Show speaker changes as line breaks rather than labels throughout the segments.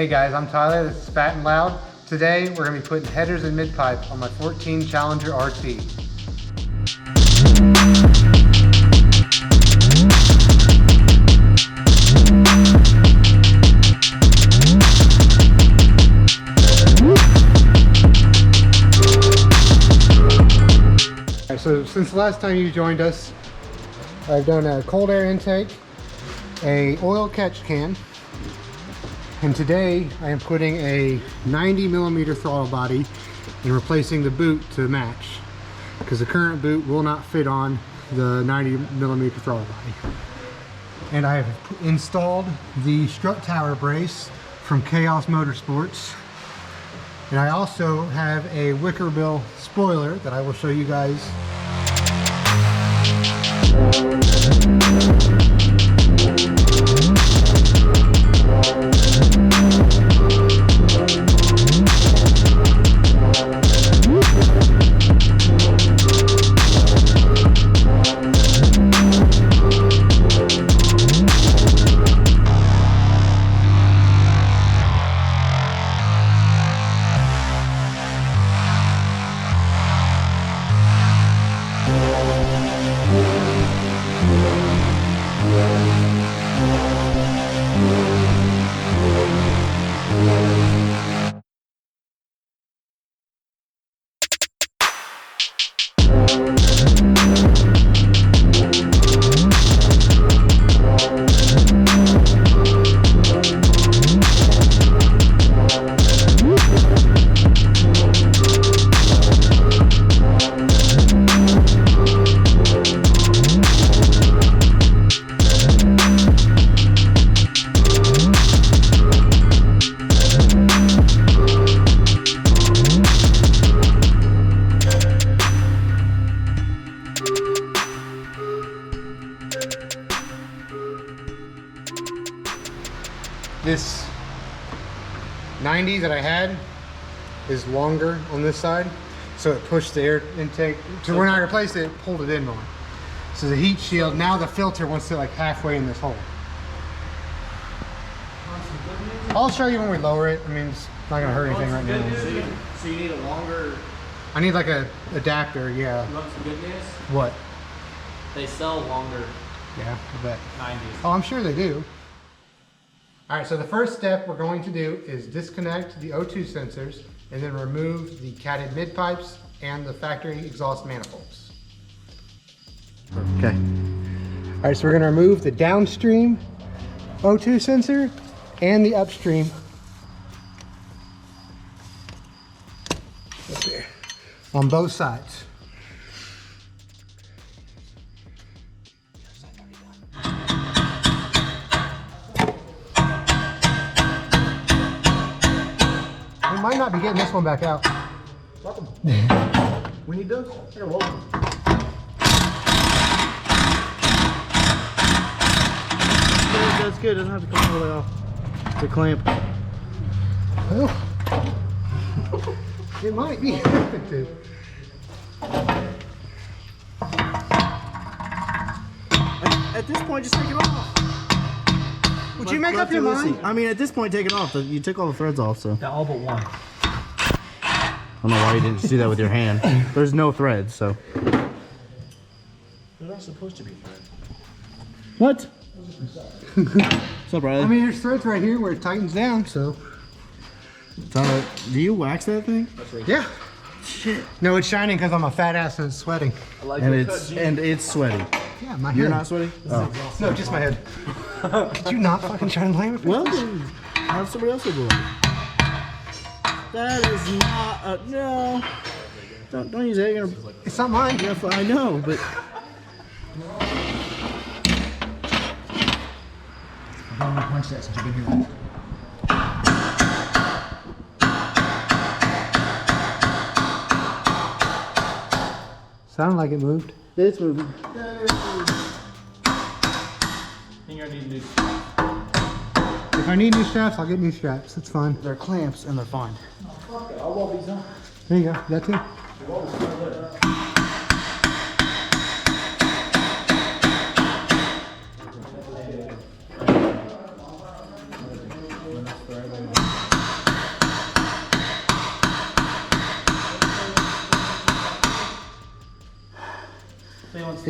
Hey guys, I'm Tyler, this is Fat and Loud. Today we're going to be putting headers and mid-pipe on my 14 Challenger RT. Alright, so since the last time you joined us, I've done a cold air intake, a oil catch can, and today I am putting a 90mm throttle body and replacing the boot to match, because the current boot will not fit on the 90mm throttle body. And I have installed the strut tower brace from Chaos Motorsports. And I also have a Wickerbill spoiler that I will show you guys. This 90 that I had is longer on this side, so it pushed the air intake. So when I replaced it, it pulled it in more. So the heat shield, now the filter wants to like halfway in this hole. I'll show you when we lower it. I mean, it's not gonna hurt anything right now.
So you need a longer...
I need like a adapter, yeah.
You want some good news?
What?
They sell longer
Yeah, I bet.
90s.
Oh, I'm sure they do. All right, so the first step we're going to do is disconnect the O2 sensors and then remove the catted mid pipes and the factory exhaust manifolds. Okay. All right, so we're gonna remove the downstream O2 sensor and the upstream up there on both sides. We might not be getting this one back out.
We need those? Here, roll them. That's good. It doesn't have to come all the way off the clamp.
Well, it might be.
At this point, just take it off.
Would you make up your mind?
I mean, at this point, take it off. You took all the threads off, so.
Yeah, all but one.
I don't know why you didn't do that with your hand. There's no threads, so.
They're not supposed to be threads.
What? What's up, Riley?
I mean, there's threads right here where it tightens down, so.
Tyler, do you wax that thing?
Yeah.
Shit.
No, it's shining because I'm a fat ass and it's sweating.
I like
And it's sweaty.
Yeah, my head.
You're not sweaty? Oh.
No, just my head. Could you not fucking try and blame it?
Well, then have somebody else do it. That is not a, no. Don't use that. You're gonna,
It's not mine.
I know, but.
I'm gonna punch that since you've been here.
Sounded like it moved.
It's moving.
If I need new straps, I'll get new straps. It's fine.
They're clamps and they're fine.
There you go. That too.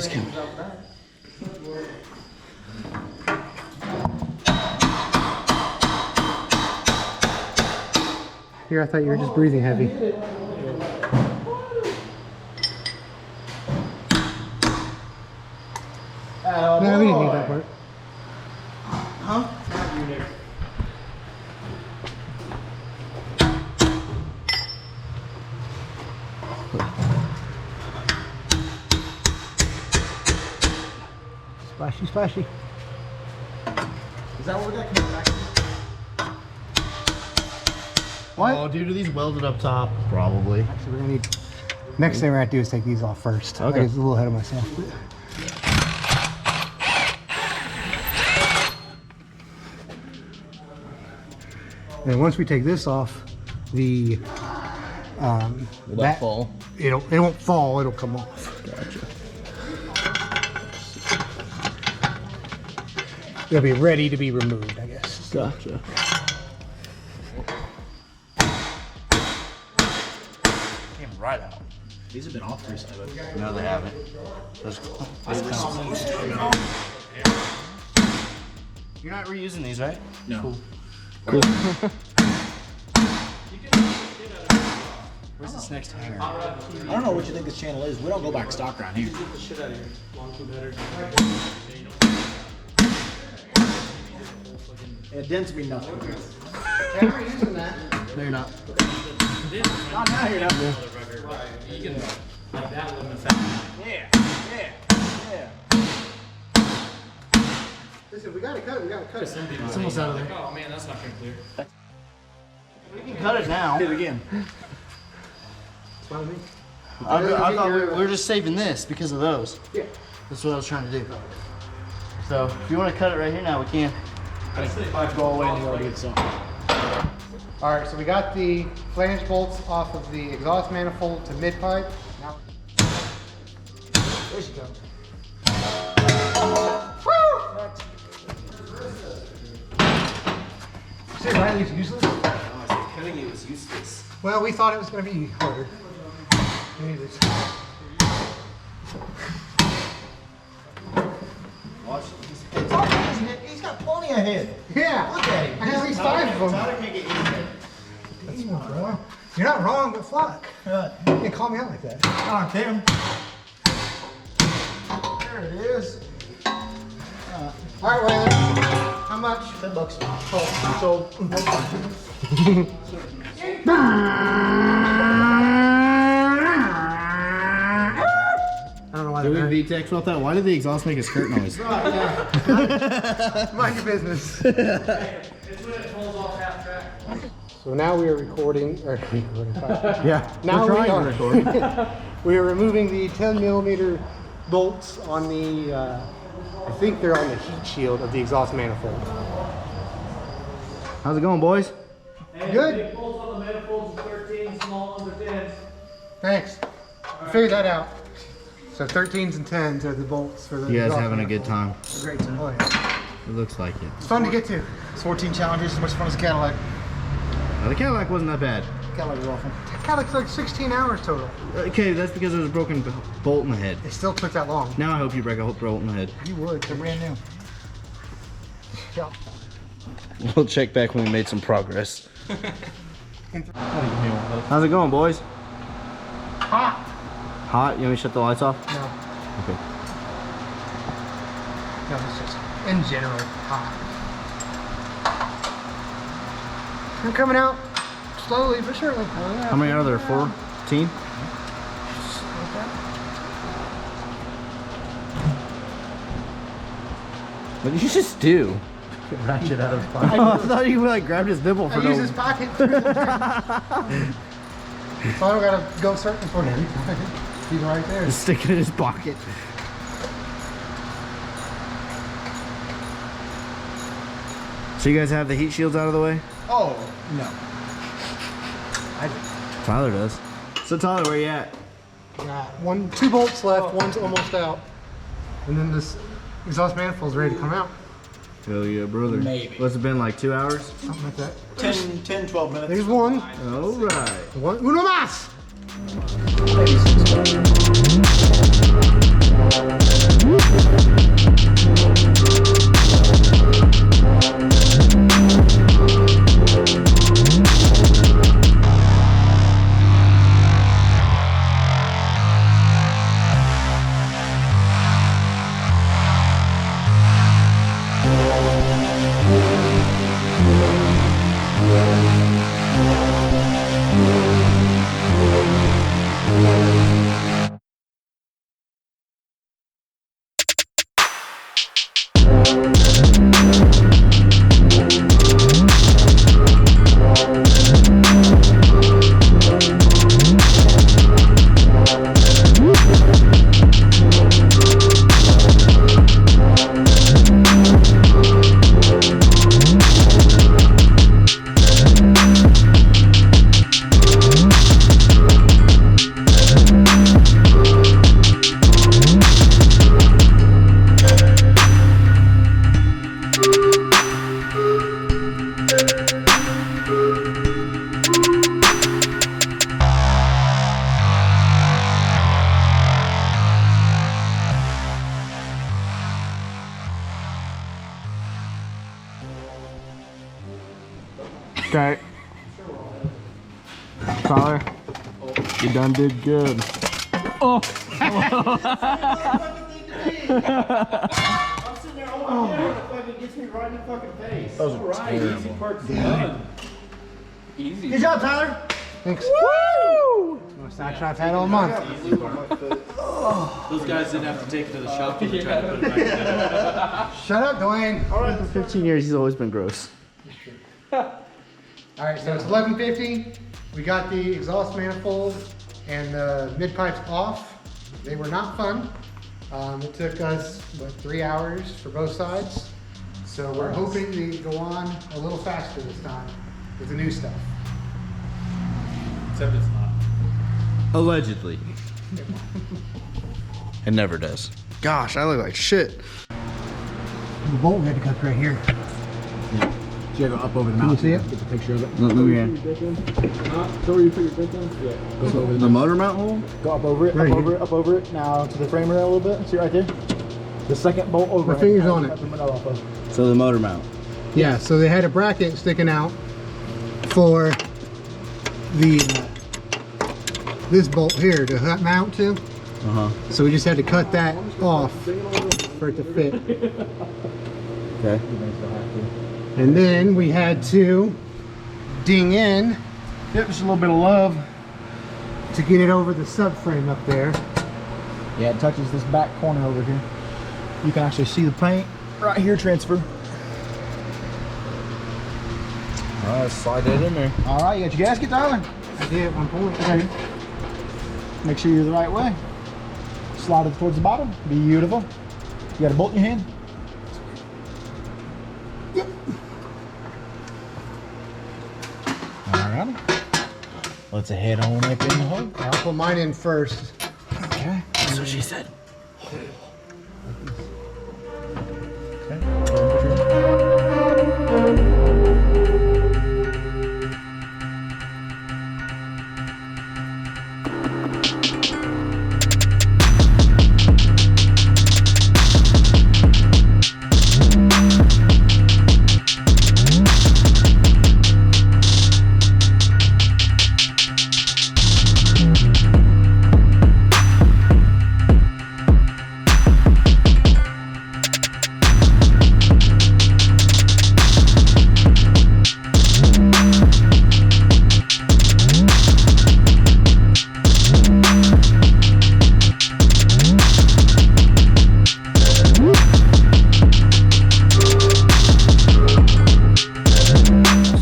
He's coming.
Here, I thought you were just breathing heavy. No, we didn't need that part. Splashy, splashy.
Is that what we got coming back?
What?
Oh, dude, are these welded up top? Probably.
Actually, we're gonna need. Next thing we're gonna do is take these off first.
Okay.
I was a little ahead of myself. And once we take this off, the
Will that fall?
it won't fall. It'll come off.
Gotcha.
It'll be ready to be removed, I guess.
Gotcha.
Came right out. These have been off recently, but
No, they haven't. You're not reusing these, right?
no.
Cool. Where's this next hanger?
I don't know what you think this channel is. We don't go back stock around here. It dents me nothing.
Yeah, we're using that.
No, you're not.
Not now, you're not.
You can, like that wouldn't affect.
Yeah.
Listen, we gotta cut it. We gotta cut it.
It's almost out of there.
Oh man, that's not very clear.
We can cut it now.
Hit it again.
It's fine with me.
I thought we were just saving this because of those.
Yeah.
That's what I was trying to do. So if you want to cut it right here now, we can.
I'd go away and you already get some.
All right, so we got the flange bolts off of the exhaust manifold to mid pipe. Now, there she goes. See, Riley's useless.
Cutting it was useless.
Well, we thought it was going to be harder. Anyways.
Watch.
He's got plenty of head.
Yeah.
Look at him.
I had at least 5 of them.
Tyler can't get anything.
That's not wrong. You're not wrong, but fuck. You can't call me out like that.
Not him. There it is.
All right, Riley. How much?
$10. Sold.
I don't know why
Did
they're
we VTEX about that? Why did the exhaust make a skirt noise?
Mind your business.
It's when it pulls off half track.
So now we are recording.
Yeah.
Now
we're
we
trying
are.
to record.
We are removing the 10mm bolts on the. I think they're on the heat shield of the exhaust manifold.
How's it going, boys?
Good.
Big bolts on the manifolds are 13, small ones are 10s.
Thanks. I figured that out. So 13s and 10s are the bolts for the.
You guys
exhaust
having a good
manifold.
time?
Great, son.
Oh yeah.
It looks like it.
It's fun to get to.
14 challenges, as much fun as a Cadillac.
Now, the Cadillac wasn't that bad.
Cadillac was awful.
Cadillac's like 16 hours total.
Okay, that's because there was a broken bolt in the head.
It still took that long.
Now I hope you break a bolt in the head.
You would.
They're brand new.
Yeah.
We'll check back when we made some progress. How's it going, boys?
Hot.
Hot? You want me to shut the lights off?
No.
Okay.
No, it's just in general hot. I'm coming out slowly but surely.
How many are there? 14? What did you just do?
Ratchet out of his pocket.
I thought you like grabbed his nipple for
I use his pocket. So I don't gotta go searching for him. He's right there.
Just stick it in his pocket. So you guys have the heat shields out of the way?
Oh, no.
Tyler does. So Tyler, where you at?
Got 2 bolts left, one's almost out. And then this exhaust manifold's ready to come out.
Hell yeah, brother.
Maybe.
What's it been, like 2 hours?
Something like that.
10, 12 minutes.
There's one.
All right.
One. Uno más!
Okay. Tyler, you done did good. Oh!
Those are terrible.
Easy.
Good job, Tyler.
Thanks. Woo! Most action I've had all month.
Those guys didn't have to take it to the shop to try to put it back together.
Shut up, Dwayne.
All right.
For 15 years, he's always been gross.
All right, so it's 11:50. We got the exhaust manifold and the mid pipes off. They were not fun. It took us, what, 3 hours for both sides. So we're hoping to go on a little faster this time with the new stuff.
Except it's not.
Allegedly. It never does. Gosh, I look like shit.
The bolt we had to cut right here.
You go up over the
Can you see it?
Get the picture of it.
Let me in.
So where you put your brake on? Yeah. Go up over
The motor mount hole?
Go up over it,
Right
up
here.
over it, up over it. Now to the frame rail a little bit. See right there? The second bolt over.
My finger's on it.
So the motor mount.
Yeah, so they had a bracket sticking out for the this bolt here to mount to. So we just had to cut that off for it to fit.
Okay.
And then we had to ding in
Yep, just a little bit of love.
to get it over the subframe up there.
Yeah, it touches this back corner over here. You can actually see the paint right here transfer.
Alright, slide it in there.
All right, you got your gasket, Tyler?
I did at one point.
Okay. Make sure you're the right way. Slide it towards the bottom. Beautiful. You got a bolt in your hand?
Yep.
All right. Let's head on up in the hole.
I'll put mine in first.
Okay.
That's what she said.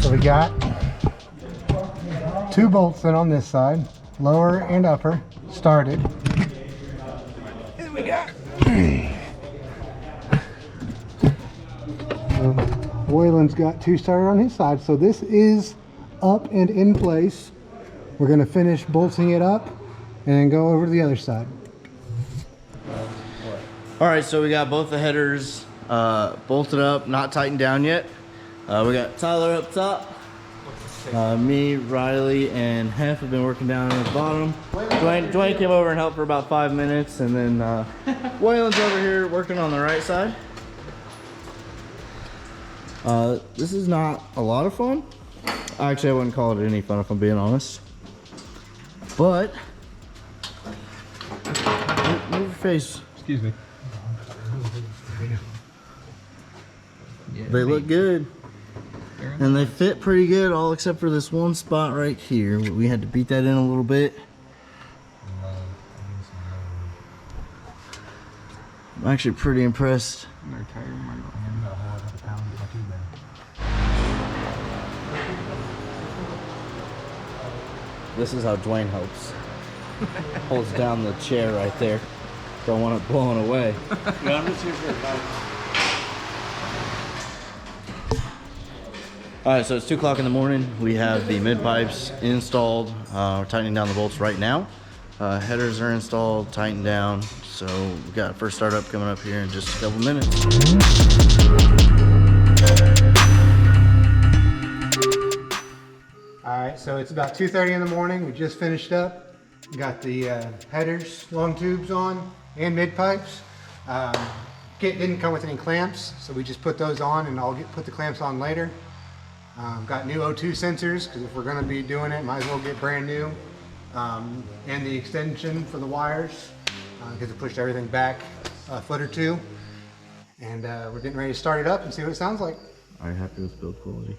So we got 2 bolts in on this side, lower and upper, started. And we got Waylon's got 2 started on his side, so this is up and in place. We're going to finish bolting it up and then go over to the other side.
Alright, so we got both the headers bolted up, not tightened down yet. We got Tyler up top. Me, Riley, and Hef have been working down at the bottom. Dwayne came over and helped for about 5 minutes, and then Waylon's over here working on the right side. This is not a lot of fun. Actually, I wouldn't call it any fun if I'm being honest. But move your face.
Excuse me.
They look good. And they fit pretty good, all except for this one spot right here. We had to beat that in a little bit. I'm actually pretty impressed. This is how Dwayne helps. Holds down the chair right there. Don't want it blowing away.
Yeah, I'm just here for advice.
Alright, so it's 2 o'clock in the morning. We have the mid pipes installed. We're tightening down the bolts right now. Headers are installed, tightened down. So we've got first startup coming up here in just a couple minutes.
Alright, so it's about 2:30 in the morning. We just finished up. Got the headers, long tubes on, and mid pipes. Kit didn't come with any clamps, so we just put those on, and I'll put the clamps on later. Got new O2 sensors, because if we're going to be doing it, might as well get brand new. And the extension for the wires, because it pushed everything back a foot or two. And we're getting ready to start it up and see what it sounds like.
Are you happy with build quality?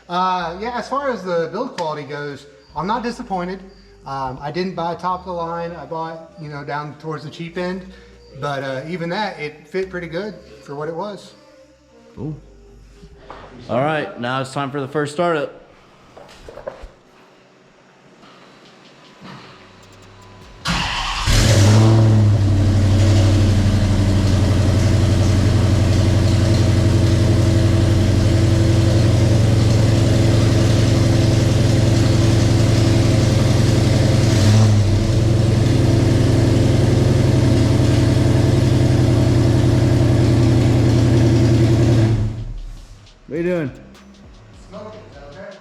Yeah, as far as the build quality goes, I'm not disappointed. I didn't buy top of the line. I bought, you know, down towards the cheap end. But even that, it fit pretty good for what it was.
Cool. All right, now it's time for the first startup. What are you doing?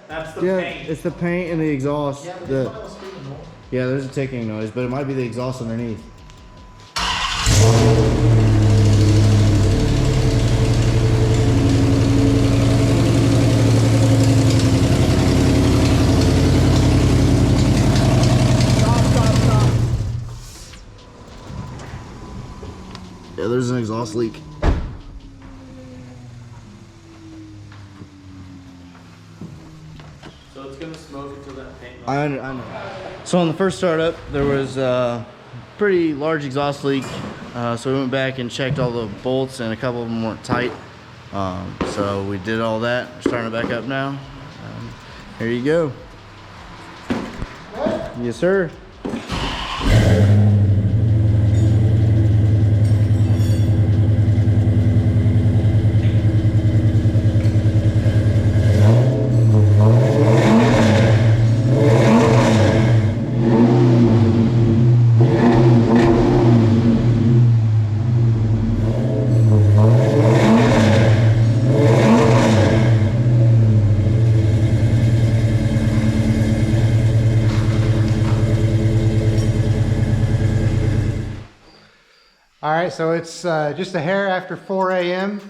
That's the
Yeah,
paint.
it's the paint and the exhaust. Yeah, there's a ticking noise, but it might be the exhaust underneath. Yeah, there's an exhaust leak.
So it's gonna smoke until that paint.
I know. So on the first startup, there was a pretty large exhaust leak. So we went back and checked all the bolts, and a couple of them weren't tight. So we did all that. We're starting it back up now. Here you go. Yes, sir.
All right, so it's just a hair after 4 a.m.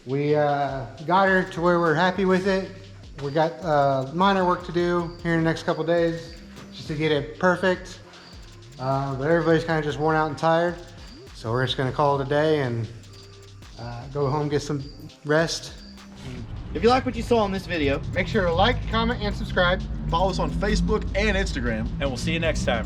We got her to where we're happy with it. We got minor work to do here in the next couple days just to get it perfect. But everybody's kind of just worn out and tired. So we're just gonna call it a day and go home, get some rest.
If you like what you saw in this video,
Make sure to like, comment, and subscribe.
Follow us on Facebook and Instagram.
And we'll see you next time.